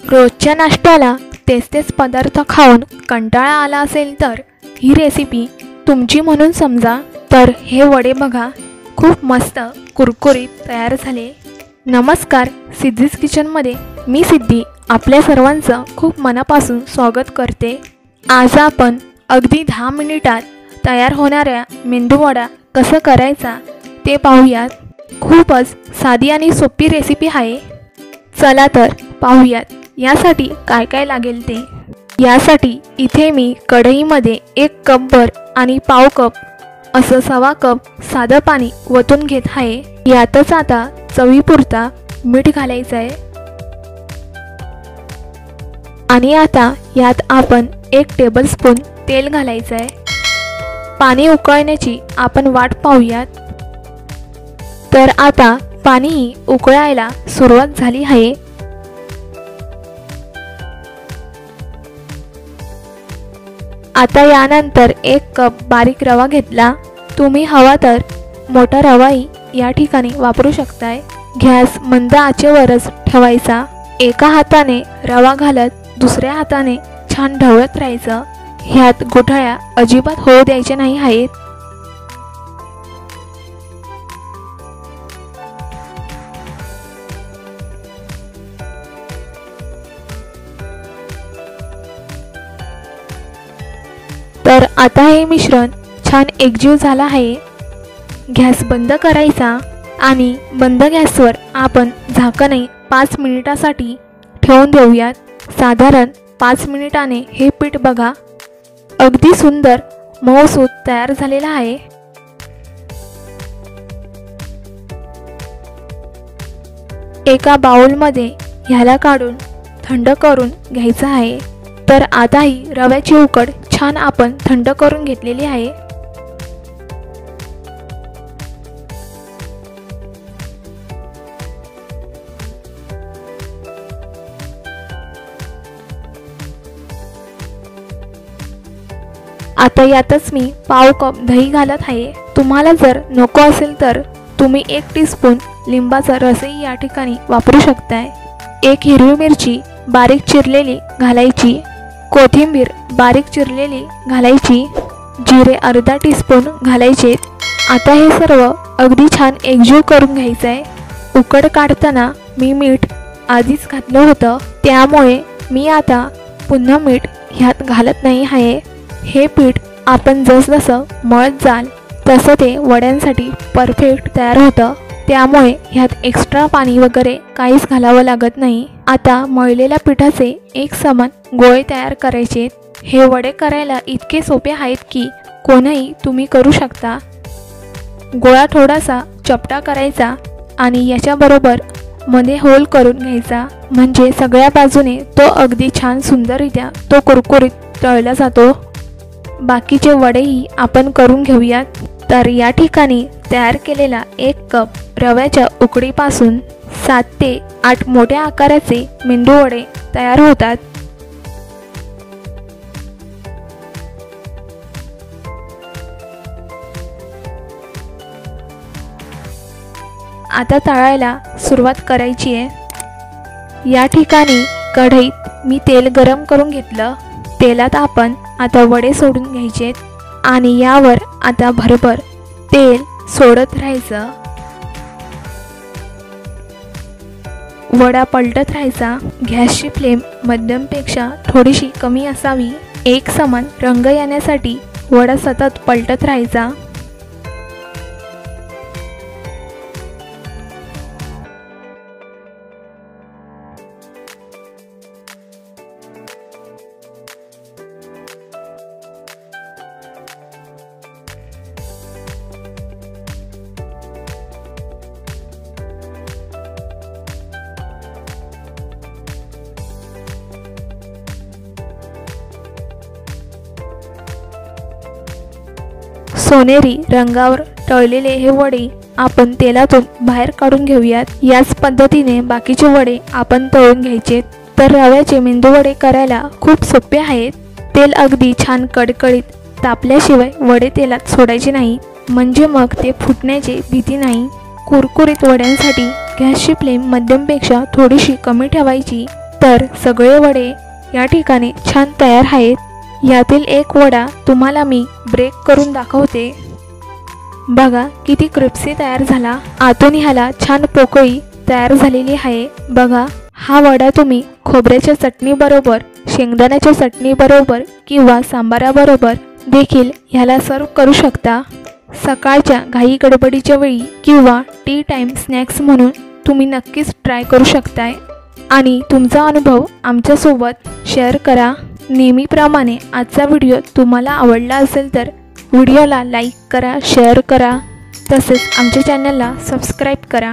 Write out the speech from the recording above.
रोजच्या नाश्त्याला तेच तेच पदार्थ खाऊन कंटाळा आला असेल तर ही रेसिपी तुमची म्हणून समजा. तर हे वडे बघा, खूप मस्त कुरकुरीत तयार झाले. नमस्कार, सिद्धीज किचनमध्ये मी सिद्धी आपल्या सर्वांचं खूप मनापासून स्वागत करते. आज आपण अगदी 10 मिनिटात तयार होणाऱ्या मेंदूवडा कसं करायचा ते पाहूयात. खूपच साधी आणि सोपी रेसिपी आहे. चला तर पाहूयात यासाठी काय काय लागेल ते. यासाठी इथे मी कढईमध्ये 1 कपभर आणि पाव कप असं 1.25 कप साधं पाणी ओतून घेत आहे. यातच आता चवीपुरता मीठ घालायचं आहे आणि आता यात आपण 1 टेबलस्पून तेल घालायचं आहे. पाणी उकळण्याची आपण वाट पाहूयात. तर आता पाणी उकळायला सुरुवात झाली आहे. आता यानंतर 1 कप बारीक रवा घेतला. तुम्ही हवा तर मोठा रवाही या ठिकाणी वापरू शकताय. गॅस मंद आचेवरच ठेवायचा. एका हाताने रवा घालत दुसऱ्या हाताने छान ढवळत राहायचं. ह्यात गुठळ्या अजिबात होऊ द्यायच्या नाही आहेत. तर आता हे मिश्रण छान एकजीव झालं आहे. गॅस बंद करायचा आणि बंद गॅसवर आपण झाकणही 5 मिनिटासाठी ठेवून देऊयात. साधारण 5 मिनिटाने हे पीठ बघा अगदी सुंदर मऊसूत तयार झालेला आहे. एका बाउलमध्ये ह्याला काढून थंड करून घ्यायचं आहे. तर आता ही रव्याची उकड छान आपण थंड करून घेतलेली आहे. आता यातच मी पाव कप दही घालत आहे. तुम्हाला जर नको असेल तर तुम्ही 1 टीस्पून लिंबाचा रसही या ठिकाणी वापरू शकताय. 1 हिरवी मिरची बारीक चिरलेली घालायची. कोथिंबीर बारीक चिरलेली घालायची. जिरे अर्धा टीस्पून घालायचे. आता हे सर्व अगदी छान एकजीव करून घ्यायचं आहे. उकड काढताना मी मीठ आधीच घातलं होतं, त्यामुळे मी आता पुन्हा मीठ ह्यात घालत नाही आहे. हे पीठ आपण जसजसं मळत जाल तसं ते वड्यांसाठी परफेक्ट तयार होतं, त्यामुळे ह्यात एक्स्ट्रा पाणी वगैरे काहीच घालावं लागत नाही. आता मळलेल्या पिठाचे एक समान गोळे तयार करायचे. हे वडे करायला इतके सोपे आहेत की कोणीही तुम्ही करू शकता. गोळा थोडासा चपटा करायचा आणि याच्याबरोबर मध्ये होल करून घ्यायचा, म्हणजे सगळ्या बाजूने तो अगदी छान सुंदररित्या तो कुरकुरीत तळला जातो. बाकीचे वडेही आपण करून घेऊयात. तर या ठिकाणी तयार केलेला 1 कप रव्याच्या उकडीपासून 7 ते 8 मोठ्या आकाराचे मेंदू वडे तयार होतात. आता तळायला सुरुवात करायची आहे. या ठिकाणी कढईत मी तेल गरम करून घेतलं. तेलात आपण आता वडे सोडून घ्यायचे आणि यावर आता भरभर तेल सोडत राहायचं. वडा पलटत राहायचा. गॅसची फ्लेम मध्यमपेक्षा थोडीशी कमी असावी. एक समान रंग येण्यासाठी वडा सतत पलटत राहायचा. सोनेरी रंगावर तळलेले हे वडे आपण तेलातून बाहेर काढून घेऊयात. याच पद्धतीने बाकीचे वडे आपण तळून घ्यायचे. तर रव्याचे मेंदू वडे करायला खूप सोपे आहेत. तेल अगदी छान कडकडीत तापल्याशिवाय वडे तेलात सोडायचे नाही, म्हणजे मग ते फुटण्याची भीती नाही. कुरकुरीत वड्यांसाठी गॅसची फ्लेम मध्यमपेक्षा थोडीशी कमी ठेवायची तर सगळे वडे या ठिकाणी छान तयार आहेत। यातील एक वडा तुम्हाला मी ब्रेक करून दाखवते। बघा किती क्रिस्पी तयार झाला, आतून ह्याला छान पोकळी तयार झालेली आहे। बघा हा वडा तुम्ही खोबऱ्याच्या चटणी बरोबर, शेंगदाण्याच्या चटणी बरोबर किंवा सांबाराबरोबर देखील ह्याला सर्व करू शकता। सकाळच्या घाई गडबडीच्या वेळी किंवा टी टाइम स्नॅक्स म्हणून तुम्ही नक्कीच ट्राय करू शकताय आणि तुमचा अनुभव आमच्यासोबत शेअर करा। नेहमीप्रमाणे आजचा व्हिडिओ तुम्हाला आवडला असेल तर व्हिडिओला लाईक करा, शेअर करा, तसेच आमच्या चॅनलला सबस्क्राईब करा।